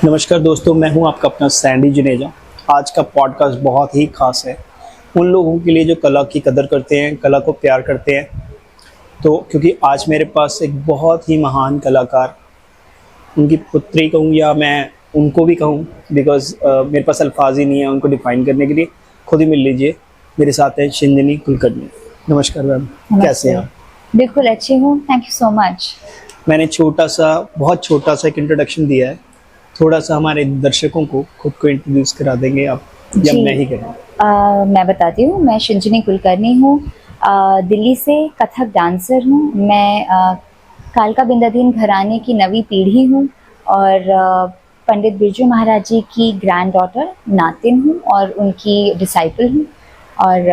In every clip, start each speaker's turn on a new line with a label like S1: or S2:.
S1: नमस्कार दोस्तों, मैं हूं आपका अपना सैंडी जुनेजा। आज का पॉडकास्ट बहुत ही खास है उन लोगों के लिए जो कला की कदर करते हैं, कला को प्यार करते हैं। तो क्योंकि आज मेरे पास एक बहुत ही महान कलाकार, उनकी पुत्री कहूँ या मैं उनको भी कहूँ, बिकॉज मेरे पास अल्फाज ही नहीं है उनको डिफाइन करने के लिए। खुद ही मिल लीजिए, मेरे साथ है शिंजनी कुलकर्णी। नमस्कार मैम, कैसे हैं आप?
S2: बिल्कुल अच्छी हूँ, थैंक यू सो मच।
S1: मैंने बहुत छोटा सा एक इंट्रोडक्शन दिया है, थोड़ा सा हमारे दर्शकों को खुद को इंट्रोड्यूस करा देंगे आप या मैं ही करूँ?
S2: मैं बताती हूँ, मैं शिंजनी कुलकर्णी हूँ, दिल्ली से कथक डांसर हूँ। मैं कालका बिंदादीन घराने की नवी पीढ़ी हूँ और पंडित बिरजू महाराज जी की ग्रैंड डॉटर नातिन हूँ और उनकी डिसाइपल हूँ। और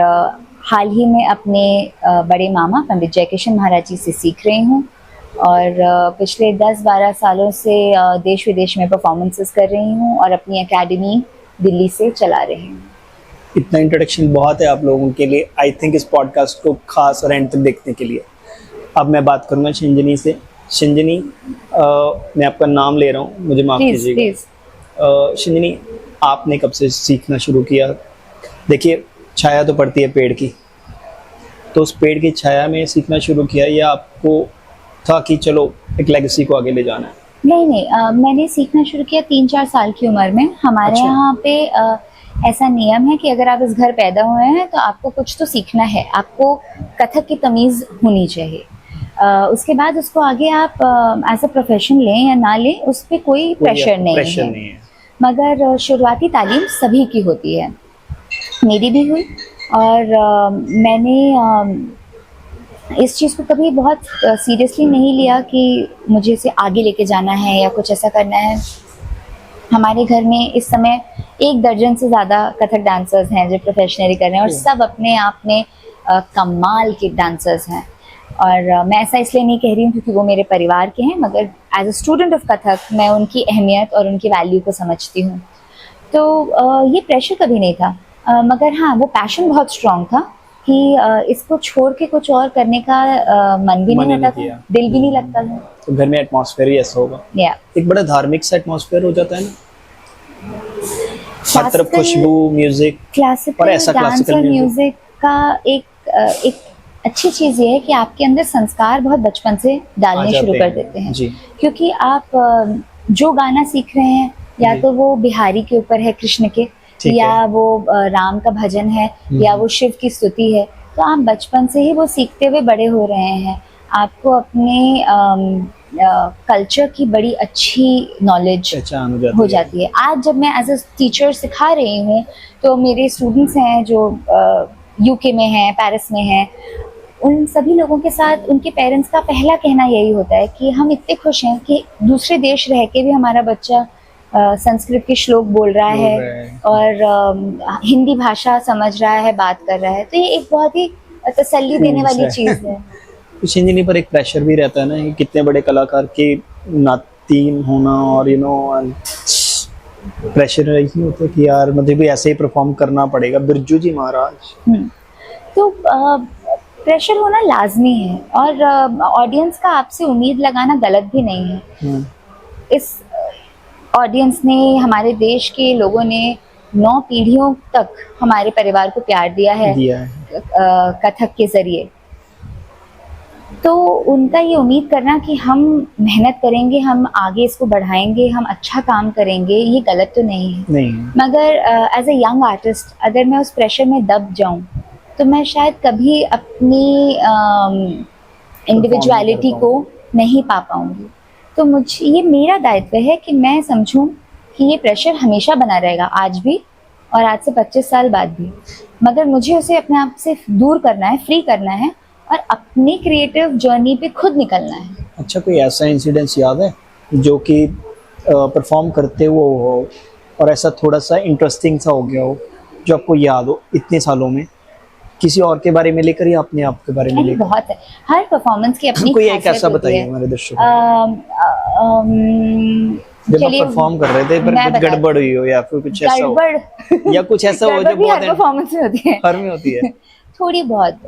S2: हाल ही में अपने बड़े मामा पंडित जयकिशन महाराज जी से सीख रही हूँ और पिछले 10-12 सालों से देश विदेश में परफॉर्मेंसेस कर रही हूँ और अपनी एकेडमी दिल्ली से चला रही हूँ।
S1: इतना इंट्रोडक्शन बहुत है आप लोगों के लिए। आई थिंक इस पॉडकास्ट को खास और एंड तक देखने के लिए। अब मैं बात करूँगा शिंजनी से। शिंजनी, मैं आपका नाम ले रहा हूँ, मुझे माफ़ कीजिएगा। शिंजनी, आपने कब से सीखना शुरू किया? देखिए, छाया तो पड़ती है पेड़ की, तो उस पेड़ की छाया में सीखना शुरू किया या आपको था कि चलो एक लेगेसी को आगे ले जाना है?
S2: नहीं, मैंने सीखना शुरू किया 3-4 साल की उम्र में। हमारे यहाँ पे ऐसा नियम है कि अगर आप इस घर पैदा हुए हैं तो आपको कुछ तो सीखना है, आपको कथक की तमीज़ होनी चाहिए। उसके बाद उसको आगे आप एज अ प्रोफेशन लें या ना लें, उस पर कोई प्रेशर नहीं है। मगर शुरुआती तालीम सभी की होती है, मेरी भी हुई और मैंने इस चीज़ को कभी बहुत सीरियसली नहीं लिया कि मुझे इसे आगे लेके जाना है या कुछ ऐसा करना है। हमारे घर में इस समय 1 दर्जन से ज़्यादा कथक डांसर्स हैं जो प्रोफेशनली कर रहे हैं और सब अपने आप में कमाल के डांसर्स हैं। और मैं ऐसा इसलिए नहीं कह रही हूँ क्योंकि वो मेरे परिवार के हैं, मगर as a student of Kathak मैं उनकी अहमियत और उनकी वैल्यू को समझती हूँ। तो ये प्रेशर कभी नहीं था, मगर हाँ, वो पैशन बहुत स्ट्रॉन्ग था कि इसको छोड़ के कुछ और करने का मन भी नहीं होता था, दिल भी नहीं लगता था।
S1: तो घर में एटमॉस्फेयर ही ऐसा होगा, एक बड़ा धार्मिक सा एटमॉस्फेयर हो जाता है ना, हर तरफ खुशबू, म्यूजिक, और ऐसा क्लासिकल म्यूजिक
S2: का एक अच्छी चीज़ ये है कि आपके अंदर संस्कार बहुत बचपन से डालने शुरू कर देते हैं जी। क्योंकि आप जो गाना सीख रहे हैं या तो वो बिहारी के ऊपर है, कृष्ण के, या वो राम का भजन है या वो शिव की स्तुति है, तो आप बचपन से ही वो सीखते हुए बड़े हो रहे हैं। आपको अपने कल्चर की बड़ी अच्छी नॉलेज हो जाती है। आज जब मैं एज अ टीचर सिखा रही हूँ तो मेरे स्टूडेंट्स हैं जो यूके में हैं, पेरिस में हैं, उन सभी लोगों के साथ उनके पेरेंट्स का पहला कहना यही होता है कि हम इतने खुश हैं कि दूसरे देश रह के भी हमारा बच्चा संस्कृत के श्लोक बोल रहा है और हिंदी भाषा समझ रहा है, बात कर रहा है। तो ये एक बहुत ही तसल्ली देने वाली चीज़ है।
S1: शिंजनी पर एक प्रेशर भी रहता है ना, कितने बड़े कलाकार के नातीन होना, और प्रेशर नहीं होता कि यार मुझे भी ऐसे ही परफॉर्म करना पड़ेगा, बिरजू जी महाराज।
S2: तो प्रेशर होना लाजमी है और ऑडियंस का आपसे उम्मीद लगाना गलत भी नहीं है। इस ऑडियंस ने, हमारे देश के लोगों ने 9 पीढ़ियों तक हमारे परिवार को प्यार दिया है कथक के जरिए। तो उनका ये उम्मीद करना कि हम मेहनत करेंगे, हम आगे इसको बढ़ाएंगे, हम अच्छा काम करेंगे, ये गलत तो नहीं है। मगर एज ए यंग आर्टिस्ट अगर मैं उस प्रेशर में दब जाऊं तो मैं शायद कभी अपनी इंडिविजुअलिटी को नहीं पा पाऊंगी। तो मुझे ये मेरा दायित्व है कि मैं समझूं कि ये प्रेशर हमेशा बना रहेगा, आज भी और आज से 25 साल बाद भी, मगर मुझे उसे अपने आप से दूर करना है, फ्री करना है और अपनी क्रिएटिव जर्नी पे खुद निकलना है।
S1: अच्छा, कोई ऐसा इंसिडेंस याद है जो कि परफॉर्म करते हुए हो और ऐसा थोड़ा सा इंटरेस्टिंग सा हो गया हो जो आपको याद हो इतने सालों में, किसी और के बारे में लेकर या अपने आप के बारे में लेकर?
S2: बहुत है, हर परफॉर्मेंस की अपनी
S1: कोई एक ऐसा बताइए हमारे दर्शकों जब आप परफॉर्म कर रहे थे पर कुछ गड़बड़ हुई हो या फिर कुछ ऐसा हो या कुछ ऐसा हो जो बहुत
S2: परफॉर्मेंस में होती है,
S1: हर में होती है।
S2: थोड़ी बहुत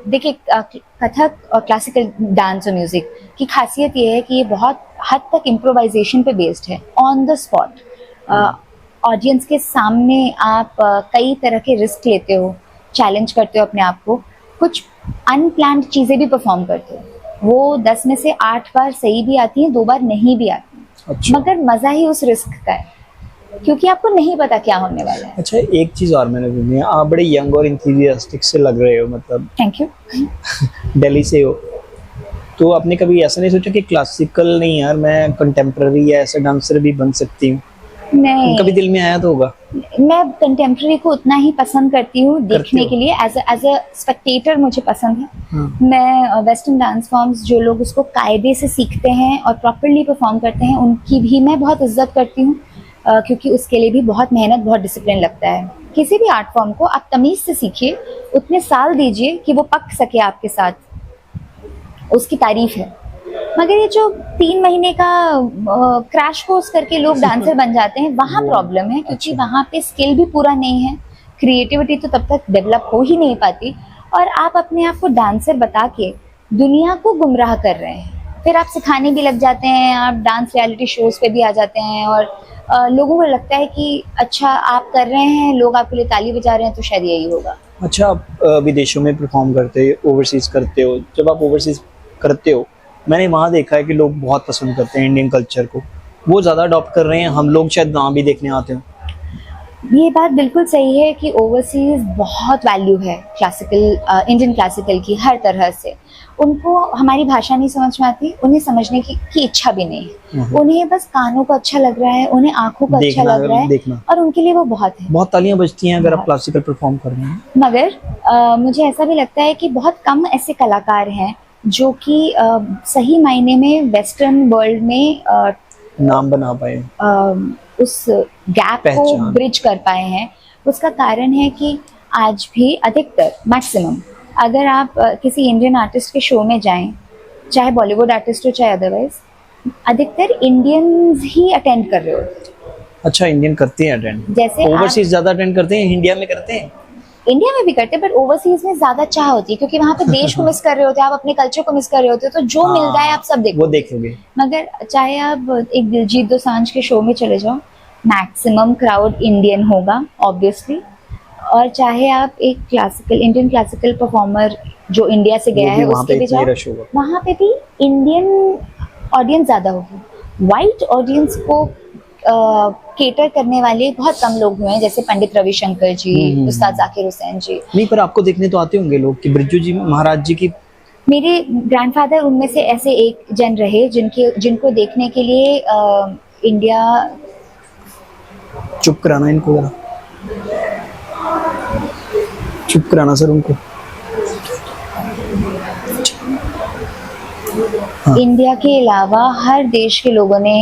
S2: देखिए कथक और क्लासिकल डांस और म्यूजिक की खासियत ये है कि ये बहुत हद तक इम्प्रोवाइजेशन पे बेस्ड है, ऑन द स्पॉट। ऑडियंस के सामने आप कई तरह के रिस्क लेते हो, चैलेंज करते हो अपने आप को, कुछ अनप्लान्ड चीज़ें भी परफॉर्म करते हो। वो 10 में से 8 बार सही भी आती हैं, 2 बार नहीं भी आती हैं।
S1: अच्छा।
S2: मगर मज़ा ही उस रिस्क का है, क्योंकि आपको नहीं पता क्या होने वाला है।
S1: अच्छा, एक चीज़ और मैंने सुनी है, आप बड़े यंग और इंथुजियास्टिक से लग रहे हो, मतलब
S2: थैंक यू।
S1: दिल्ली से हो, तो आपने कभी ऐसा नहीं सोचा कि क्लासिकल नहीं यार, मैं कंटेम्प्रेरी या ऐसा डांसर भी बन सकती हूँ?
S2: नहीं,
S1: कभी दिल में आया तो होगा?
S2: मैं कंटेम्प्रेरी को उतना ही पसंद करती हूँ देखने
S1: हो?
S2: के लिए, एज अ स्पेक्टेटर मुझे पसंद है।
S1: हाँ।
S2: मैं वेस्टर्न डांस फॉर्म्स जो लोग उसको कायदे से सीखते हैं और प्रॉपरली परफॉर्म करते हैं, उनकी भी मैं बहुत इज्जत करती हूँ, क्योंकि उसके लिए भी बहुत मेहनत, बहुत डिसिप्लिन लगता है। किसी भी आर्ट फॉर्म को आप तमीज़ से सीखिए, उतने साल दीजिए कि वो पक सके आपके साथ, उसकी तारीफ है। मगर ये जो 3 महीने का क्रैश कोर्स करके लोग डांसर बन जाते हैं, वहाँ प्रॉब्लम है, क्योंकि
S1: अच्छा।
S2: वहाँ पे स्किल भी पूरा नहीं है, क्रिएटिविटी तो तब तक डेवलप हो ही नहीं पाती, और आप अपने आप को डांसर बता के दुनिया को गुमराह कर रहे हैं। फिर आप सिखाने भी लग जाते हैं, आप डांस रियलिटी शोज़ पे भी आ जाते हैं, और लोगों को लगता है कि अच्छा आप कर रहे हैं, लोग आपके लिए ताली बजा रहे हैं, तो शायद यही होगा।
S1: अच्छा, आप विदेशों में परफॉर्म करते हो, ओवरसीज करते हो, जब आप ओवरसीज करते हो, मैंने वहाँ देखा है कि लोग बहुत पसंद करते हैं इंडियन कल्चर को, वो ज़्यादा अडॉप्ट कर रहे हैं, हम लोग शायद ना भी देखने आते हैं।
S2: ये बात बिल्कुल सही है कि ओवरसीज बहुत वैल्यू है क्लासिकल, इंडियन क्लासिकल की हर तरह से। उनको हमारी भाषा नहीं समझ में आती, उन्हें समझने की इच्छा भी नहीं है, उन्हें बस कानों को अच्छा लग रहा है, उन्हें आंखों को अच्छा लग रहा है, और उनके लिए वो बहुत है।
S1: बहुत तालियां बजती हैं अगर आप क्लासिकल परफॉर्म कर रहे हैं।
S2: मगर मुझे ऐसा भी लगता है कि बहुत कम ऐसे कलाकार हैं जो कि सही मायने में वेस्टर्न वर्ल्ड में
S1: नाम बना पाए,
S2: उस गैप को ब्रिज कर पाए हैं। उसका कारण है कि आज भी अधिकतर मैक्सिमम अगर आप किसी इंडियन आर्टिस्ट के शो में जाएं, चाहे बॉलीवुड आर्टिस्ट हो चाहे अदरवाइज, अधिकतर इंडियंस ही अटेंड कर रहे होते हैं।
S1: अच्छा, इंडियन करते हैं अटेंड?
S2: जैसे
S1: ओवरसीज ज्यादा अटेंड करते हैं, इंडिया में करते हैं?
S2: इंडिया में भी करते हैं, बट ओवरसीज में ज्यादा चाह होती है, क्योंकि वहाँ पे देश को मिस कर रहे होते हैं, आप अपने कल्चर को मिस कर रहे होते हो, तो जो मिल रहा है आप सब देखो,
S1: वो देखोगे।
S2: मगर चाहे आप एक दिलजीत दोसांझ के शो में चले जाओ, मैक्सिमम क्राउड इंडियन होगा ऑब्वियसली, और चाहे आप एक क्लासिकल इंडियन क्लासिकल परफॉर्मर जो इंडिया से गया है उसके भी जाओ, वहाँ पे भी इंडियन ऑडियंस ज्यादा होगी। वाइट ऑडियंस को केटर करने वाले बहुत कम लोग हुए हैं, जैसे पंडित रविशंकर जी, उस्ताद जाकिर हुसैन जी।
S1: नहीं, पर आपको देखने तो आते होंगे लोग कि बिरजू जी महाराज जी की।
S2: मेरे ग्रैंडफादर उनमें से ऐसे एक जन रहे जिनको देखने के लिए इंडिया।
S1: चुप कराना इनको जरा, चुप कराना सर उनको। हाँ।
S2: इंडिया के अलावा हर देश के लोगों ने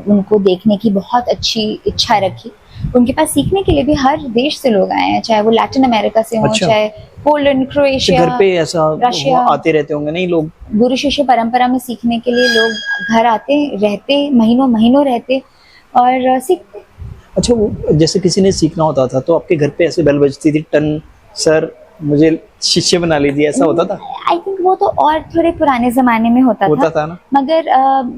S2: उनको देखने की बहुत अच्छी इच्छा रखी। उनके पास सीखने के लिए भी हर देश से लोग आए हैं, चाहे वो लैटिन अमेरिका से हों,
S1: अच्छा।
S2: चाहे पोलैंड, क्रोएशिया,
S1: घर पे ऐसा
S2: रशिया
S1: आते रहते होंगे नहीं लोग?
S2: गुरु शिष्य परंपरा में सीखने के लिए लोग घर आते रहते, महीनों महीनों रहते और सीखते।
S1: अच्छा, वो जैसे किसी ने सीखना होता था तो आपके घर पे ऐसे बेल बजती थी, टन सर मुझे शिष्य बना लीजिए, ऐसा होता था?
S2: आई थिंक वो तो और थोड़े पुराने जमाने में होता
S1: था ना।
S2: मगर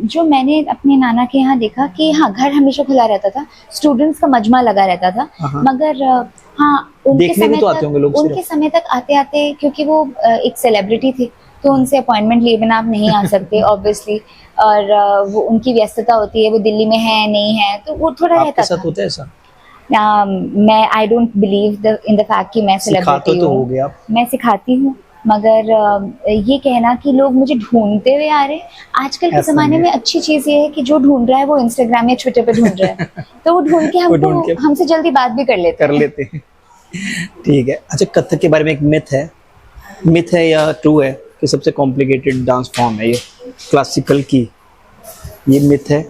S2: जो मैंने अपने नाना के यहाँ देखा कि हाँ, घर हमेशा खुला रहता था, स्टूडेंट्स का मजमा लगा रहता था, मगर हाँ उनके समय तक आते आते, क्योंकि वो एक सेलिब्रिटी थे तो उनसे अपॉइंटमेंट लिए बिना आप नहीं आ सकते ऑब्वियसली, और वो उनकी व्यस्तता होती है, वो दिल्ली में है नहीं है, तो वो थोड़ा रहता था।
S1: होता है ऐसा?
S2: मैं I don't believe in the fact कि मैं सेलिब्रिटी हूँ, मैं सिखाती हूँ, मगर ये कहना कि लोग मुझे ढूंढते हुए आ रहे हैं, आजकल के जमाने में अच्छी चीज ये है कि जो ढूंढ रहा है वो इंस्टाग्राम या ट्विटर पे ढूंढ रहा है तो वो ढूंढ के हमसे जल्दी बात भी कर लेते हैं।
S1: ठीक है। अच्छा, कथक के बारे में एक मिथ है या ट्रू है कि सबसे कॉम्प्लिकेटेड डांस फॉर्म है ये क्लासिकल की? ये मिथ है?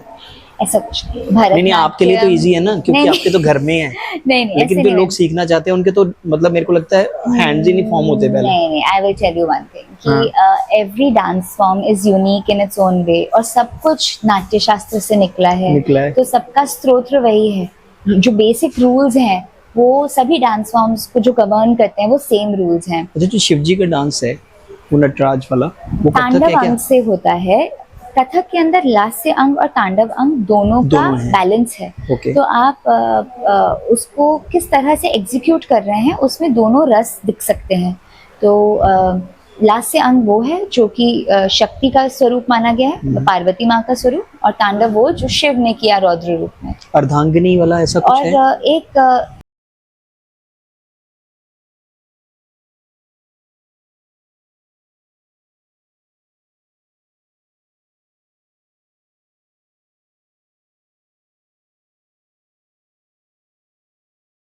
S2: ऐसा कुछ नहीं।
S1: नहीं, आपके लिए तो इजी है ना, क्योंकि आपके तो घर में है।
S2: नहीं,
S1: लेकिन जो लोग सीखना चाहते हैं उनके तो मतलब मेरे को लगता है हैंड्स ही नहीं फॉर्म होते पहले।
S2: नहीं, I will tell you one thing कि every dance form is unique in its own way, और सब कुछ नाट्य शास्त्र से निकला है, तो सबका स्रोत वही है। जो बेसिक रूल्स हैं वो सभी डांस फॉर्म्स को जो गवर्न करते हैं वो सेम रूल्स हैं।
S1: अच्छा, जो शिव जी का डांस है वो नटराज वाला, वो कथक है
S2: तांडव
S1: क्या?
S2: अंग से होता है। कथक के अंदर लास्य अंग और तांडव अंग दोनों का
S1: दोनों हैं।
S2: बैलेंस है।
S1: ओके।
S2: तो आप उसको किस तरह से एग्जीक्यूट कर रहे हैं उसमें दोनों रस दिख सकते हैं। तो लास्य अंग वो है जो कि शक्ति का स्वरूप माना गया है, पार्वती माँ का स्वरूप, और तांडव वो जो शिव ने किया रौद्र रूप में।
S1: अर्धांगिनी वाला ऐसा कुछ है?
S2: और एक